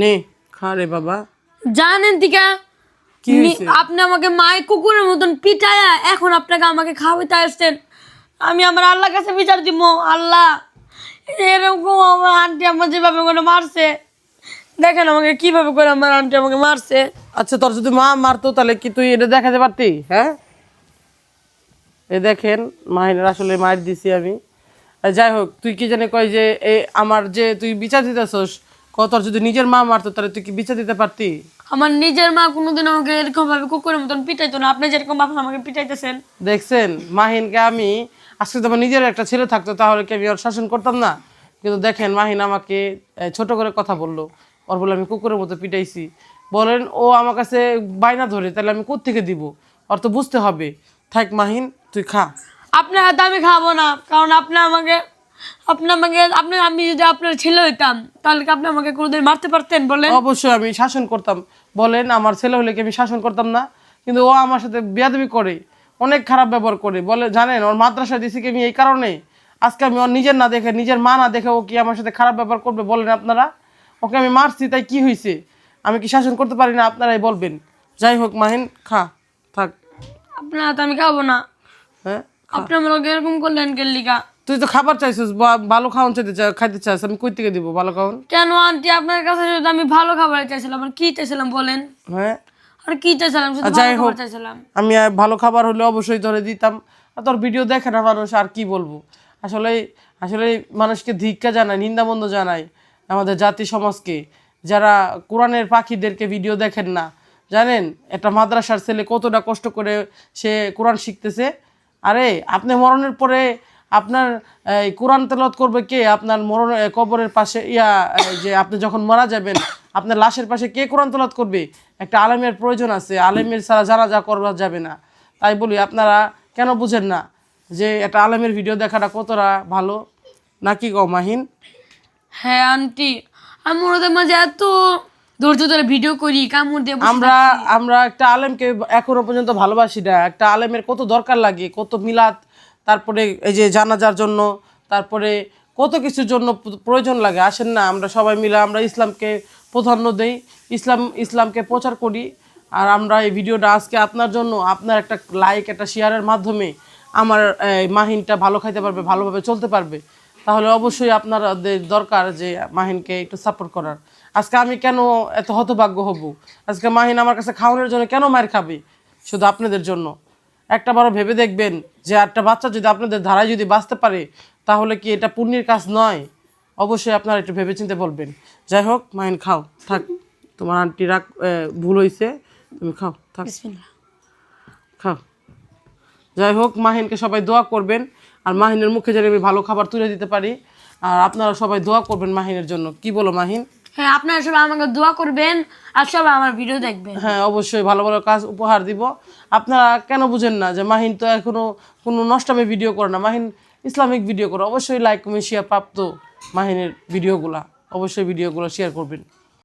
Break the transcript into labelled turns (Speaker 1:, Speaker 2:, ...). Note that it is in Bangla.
Speaker 1: নে খা রে বাবা।
Speaker 2: জানেন টিকা
Speaker 1: কি হয়েছে?
Speaker 2: আপনি আমাকে মায়ের কুকুরের মতন পিটায়া এখন আপনাকে আমাকে খাওয়াইতে আসছেন। আমি আমার আল্লাহর কাছে বিচার দিব। আল্লাহ, এরকম আমার আন্টি আমার যেভাবে করে মারছে, দেখেন আমাকে কিভাবে করে আমার আন্টি আমাকে মারছে।
Speaker 1: আচ্ছা, তোর যদি মা মারতো তাহলে কি তুই এটা দেখাতে পারতি? হ্যাঁ, এ দেখেন মাহিনের আসলে মার দিছি আমি। যাই হোক, তুই কি জানি কয় যে আমার যে তুই বিচার দিতেছস, তোর যদি নিজের মা মারতো তাহলে তুই কি বিচার দিতে পারতি?
Speaker 2: আমার নিজের মা কোনোদিন আমাকে এরকম ভাবে কুকুরের মতন পিটাইতো না। আপনি যেরকম ভাবে আমাকে পিটাইতেছেন।
Speaker 1: দেখছেন মাহিনকে আমি আজকে তো আমার নিজের একটা ছেলে থাকতো তাহলে কি আমি ওর শাসন করতাম না? কিন্তু দেখেন মাহিন আমাকে ছোট করে কথা বললো, ওর বলে আমি কুকুরের মতো পিটাইছি। বলেন ও আমার কাছে বায়না ধরে, তাহলে আমি কোত্থেকে দিব? ওর তো বুঝতে হবে। থাক মাহিন, তুই খা।
Speaker 2: আপনার হাতে আমি খাবো না, কারণ আমি যদি আপনার ছেলে হইতাম তাহলে কি আপনি আমাকে কোনোদিন মারতে পারতেন বলেন?
Speaker 1: অবশ্যই আমি শাসন করতাম। বলেন আমার ছেলে হলে কি আমি শাসন করতাম না? কিন্তু ও আমার সাথে বেয়াদবি করে, অনেক খারাপ ব্যবহার করে। বলে জানেন ওর মাদ্রাসা দিছি কি আমি এই কারণে, আজকে আমি ওর নিজের না দেখে, নিজের মা না দেখে ও কি আমার সাথে খারাপ ব্যবহার করবে বলেন আপনারা? ওকে আমি মারছি তাই কি হয়েছে? আমি কি শাসন করতে পারি না? আপনারাই বলবেন। যাই হোক মাহিন, খা, থাক।
Speaker 2: আপনার হাতে আমি খাবো না।
Speaker 1: হ্যাঁ,
Speaker 2: আপনি আমাকে এরকম করলেন কেলিকা?
Speaker 1: তুই তো খাবার চাইছিস, ভালো খাওয়ান খাইতে চাস, আমি কই থেকে দিব ভালো খাওয়ান?
Speaker 2: কেন আন্টি, আপনার কাছে যদি আমি ভালো খাবার চাইছিলাম, আর কি চাইছিলাম বলেন?
Speaker 1: হ্যাঁ,
Speaker 2: আর কি চাইছিলাম? শুধু
Speaker 1: যাই
Speaker 2: ভালো
Speaker 1: হোক,
Speaker 2: খাবার চাইছিলাম।
Speaker 1: আমি ভালো খাবার হলে অবশ্যই ধরে দিতাম। আর তোর ভিডিও দেখে না মানুষ, আর কি বলবো। আসলে আসলে মানুষকে ধিক্কা জানায়, নিন্দামন্দ জানায় আমাদের জাতি সমাজকে, যারা কোরআনের পাখিদেরকে ভিডিও দেখেন না। জানেন একটা মাদ্রাসার ছেলে কতটা কষ্ট করে সে কোরআন শিখতেছে। আরে আপনি মরণের পরে আপনার এই কোরআন তেলাওয়াত করবে কে? আপনার মরণ কবরের পাশে যে আপনি যখন মারা যাবেন আপনার লাশের পাশে কে কোরআন তেলাওয়াত করবে? একটা আলেমের প্রয়োজন আছে, আলেমের ছাড়া জানাজা করা যাবে না। তাই বলি আপনারা কেন বুঝেন না যে একটা আলেমের ভিডিও দেখাটা কতটা ভালো, নাকি গো মাহিন?
Speaker 2: হ্যাঁ আন্টি, আমি ওদের মাঝে এত ধৈর্য ধরে ভিডিও করি, কামড় দিয়ে বসে
Speaker 1: আমরা
Speaker 2: থাকি।
Speaker 1: আমরা একটা আলেমকে এখনো পর্যন্ত ভালোবাসি না। একটা আলেমের কত দরকার লাগে, কত মিলাদ, তারপরে এই যে জানাজার জন্য, তারপরে কত কিছুর জন্য প্রয়োজন লাগে। আসেন না আমরা সবাই মিলে আমরা ইসলামকে প্রাধান্য দেই, ইসলামকে প্রচার করি। আর আমরা এই ভিডিওটা আজকে আপনার জন্য, আপনার একটা লাইক, একটা শেয়ারের মাধ্যমে আমার মাহিনটা ভালো খাইতে পারবে, ভালোভাবে চলতে পারবে। তাহলে অবশ্যই আপনাদের দরকার যে মাহিনকে একটু সাপোর্ট করার। আজকে আমি কেন এত হতভাগ্য হব? আজকে মাহিন আমার কাছে খাওয়ানোর জন্য কেন মায়ের খাবে? শুধু আপনাদের জন্য। একটা বারো ভেবে দেখবেন যে একটা বাচ্চা যদি আপনাদের ধারায় যদি বাঁচতে পারে, তাহলে কি এটা পুণ্যের কাজ নয়? অবশ্যই আপনারা একটু ভেবেচিন্তে বলবেন। যাই হোক মাহিন, খাও, থাক। তোমার আন্টি ভুল হয়েছে, তুমি খাও, থাক,
Speaker 2: বিসমিল্লাহ।
Speaker 1: খাও। যাই হোক মাহিনকে সবাই দোয়া করবেন, আর মাহিনের মুখে যেন আমি ভালো খাবার তুলে দিতে পারি। আর আপনারা সবাই দোয়া করবেন মাহিনের জন্য। কি বলো মাহিন?
Speaker 2: হ্যাঁ, আপনারা সবাই আমাকে দোয়া করবেন আর সবাই আমার ভিডিও দেখবেন।
Speaker 1: হ্যাঁ, অবশ্যই ভালো ভালো কাজ উপহার দিব। আপনারা কেন বুঝেন না যে মাহিন তো এখনো কোনো নষ্টামে ভিডিও করে না, মাহিন ইসলামিক ভিডিও করে। অবশ্যই লাইক কমেন্ট শেয়ার প্রাপ্ত মাহিনের ভিডিওগুলা, অবশ্যই ভিডিওগুলো শেয়ার করবেন।